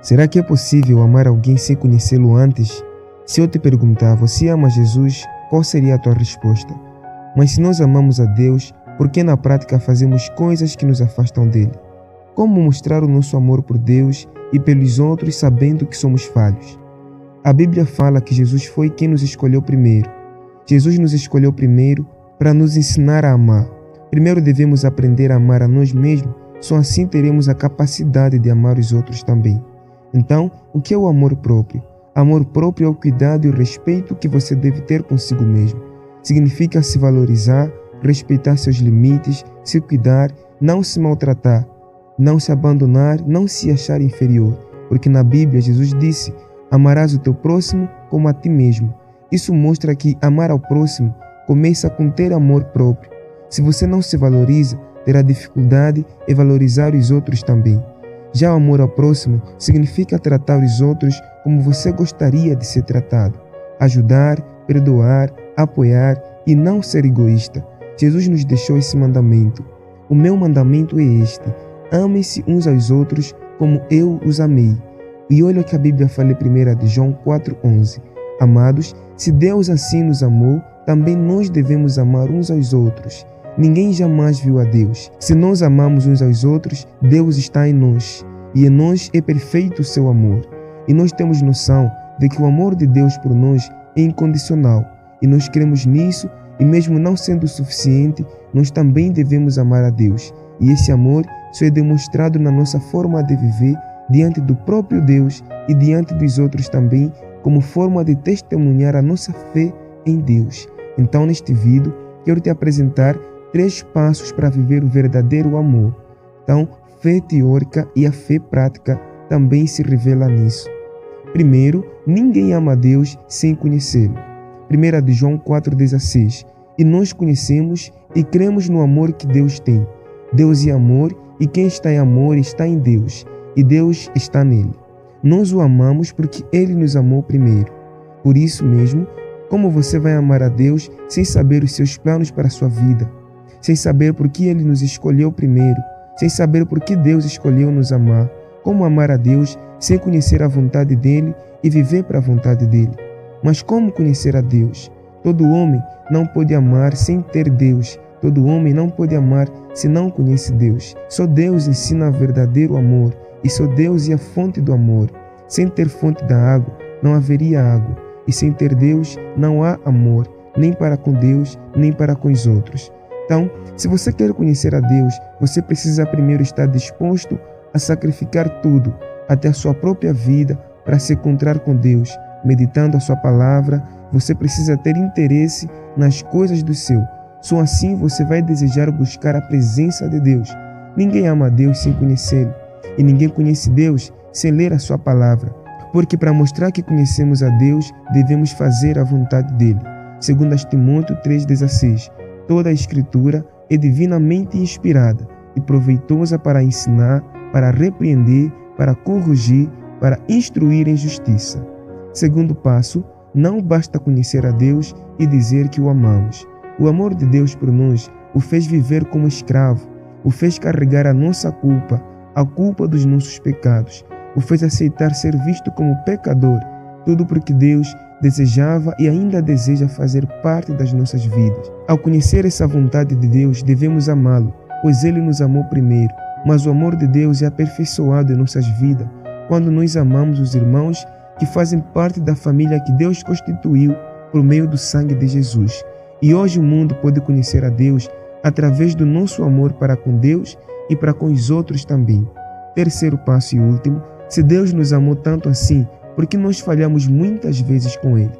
Será que é possível amar alguém sem conhecê-lo antes? Se eu te perguntar, você ama Jesus, qual seria a tua resposta? Mas se nós amamos a Deus, por que na prática fazemos coisas que nos afastam dele? Como mostrar o nosso amor por Deus e pelos outros sabendo que somos falhos? A Bíblia fala que Jesus foi quem nos escolheu primeiro. Jesus nos escolheu primeiro para nos ensinar a amar. Primeiro devemos aprender a amar a nós mesmos, só assim teremos a capacidade de amar os outros também. Então, o que é o amor próprio? Amor próprio é o cuidado e o respeito que você deve ter consigo mesmo. Significa se valorizar, respeitar seus limites, se cuidar, não se maltratar, não se abandonar, não se achar inferior. Porque na Bíblia Jesus disse: amarás o teu próximo como a ti mesmo. Isso mostra que amar ao próximo começa com ter amor próprio. Se você não se valoriza, terá dificuldade em valorizar os outros também. Já o amor ao próximo significa tratar os outros como você gostaria de ser tratado. Ajudar, perdoar, apoiar e não ser egoísta. Jesus nos deixou esse mandamento. O meu mandamento é este: amem-se uns aos outros como eu os amei. E olha o que a Bíblia fala em 1 João 4,11. Amados, se Deus assim nos amou, também nós devemos amar uns aos outros. Ninguém jamais viu a Deus. Se nós amamos uns aos outros, Deus está em nós, e em nós é perfeito o seu amor. E nós temos noção de que o amor de Deus por nós é incondicional, e nós cremos nisso, e mesmo não sendo suficiente, nós também devemos amar a Deus. E esse amor só é demonstrado na nossa forma de viver diante do próprio Deus e diante dos outros também, como forma de testemunhar a nossa fé em Deus. Então, neste vídeo, quero te apresentar 3 passos para viver o verdadeiro amor. Então, fé teórica e a fé prática também se revela nisso. Primeiro, ninguém ama a Deus sem conhecê-lo. 1 João 4,16. E nós conhecemos e cremos no amor que Deus tem. Deus é amor e quem está em amor está em Deus, e Deus está nele. Nós o amamos porque ele nos amou primeiro. Por isso mesmo, como você vai amar a Deus sem saber os seus planos para a sua vida? Sem saber por que ele nos escolheu primeiro? Sem saber por que Deus escolheu nos amar? Como amar a Deus sem conhecer a vontade dele e viver para a vontade dele? Mas como conhecer a Deus? Todo homem não pode amar sem ter Deus. Todo homem não pode amar se não conhece Deus. Só Deus ensina o verdadeiro amor, e só Deus é a fonte do amor. Sem ter fonte da água, não haveria água, e sem ter Deus, não há amor, nem para com Deus, nem para com os outros. Então, se você quer conhecer a Deus, você precisa primeiro estar disposto a sacrificar tudo, até a sua própria vida, para se encontrar com Deus. Meditando a sua palavra, você precisa ter interesse nas coisas do céu. Só assim você vai desejar buscar a presença de Deus. Ninguém ama a Deus sem conhecê-lo, e ninguém conhece Deus sem ler a sua palavra. Porque para mostrar que conhecemos a Deus, devemos fazer a vontade dele. 2 Timóteo 3,16. Toda a Escritura é divinamente inspirada e proveitosa para ensinar, para repreender, para corrigir, para instruir em justiça. Segundo passo, não basta conhecer a Deus e dizer que o amamos. O amor de Deus por nós o fez viver como escravo, o fez carregar a nossa culpa, a culpa dos nossos pecados, o fez aceitar ser visto como pecador, tudo porque Deus desejava e ainda deseja fazer parte das nossas vidas. Ao conhecer essa vontade de Deus, devemos amá-lo, pois ele nos amou primeiro. Mas o amor de Deus é aperfeiçoado em nossas vidas quando nós amamos os irmãos que fazem parte da família que Deus constituiu por meio do sangue de Jesus. E hoje o mundo pode conhecer a Deus através do nosso amor para com Deus e para com os outros também. Terceiro passo e último, se Deus nos amou tanto assim, por que nós falhamos muitas vezes com Ele?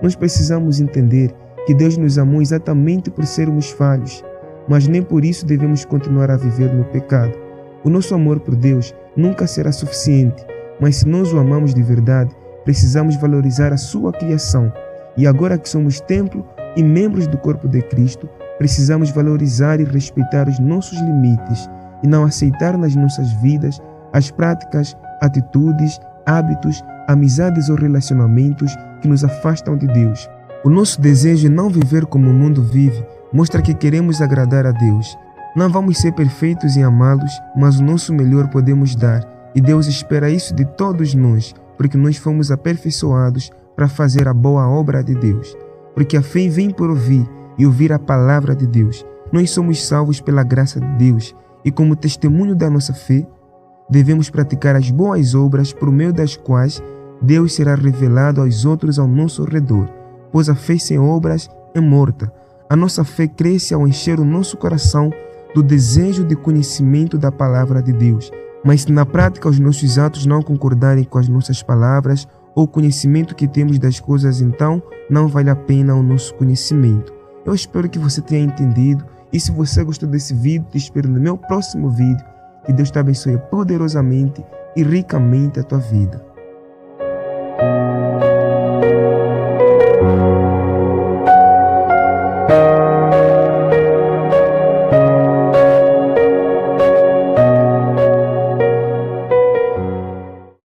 Nós precisamos entender que Deus nos amou exatamente por sermos falhos, mas nem por isso devemos continuar a viver no pecado. O nosso amor por Deus nunca será suficiente, mas se nós o amamos de verdade, precisamos valorizar a sua criação. E agora que somos templo e membros do corpo de Cristo, precisamos valorizar e respeitar os nossos limites e não aceitar nas nossas vidas as práticas, atitudes, hábitos, amizades ou relacionamentos que nos afastam de Deus. O nosso desejo é não viver como o mundo vive, mostra que queremos agradar a Deus. Não vamos ser perfeitos em amá-los, mas o nosso melhor podemos dar, E Deus espera isso de todos nós, porque nós fomos aperfeiçoados para fazer a boa obra de Deus. Porque a fé vem por ouvir e ouvir a palavra de Deus. Nós somos salvos pela graça de Deus e como testemunho da nossa fé, devemos praticar as boas obras por meio das quais Deus será revelado aos outros ao nosso redor, pois a fé sem obras é morta. A nossa fé cresce ao encher o nosso coração do desejo de conhecimento da palavra de Deus. Mas se na prática os nossos atos não concordarem com as nossas palavras ou o conhecimento que temos das coisas, então não vale a pena o nosso conhecimento. Eu espero que você tenha entendido e se você gostou desse vídeo, te espero no meu próximo vídeo. Que Deus te abençoe poderosamente e ricamente a tua vida.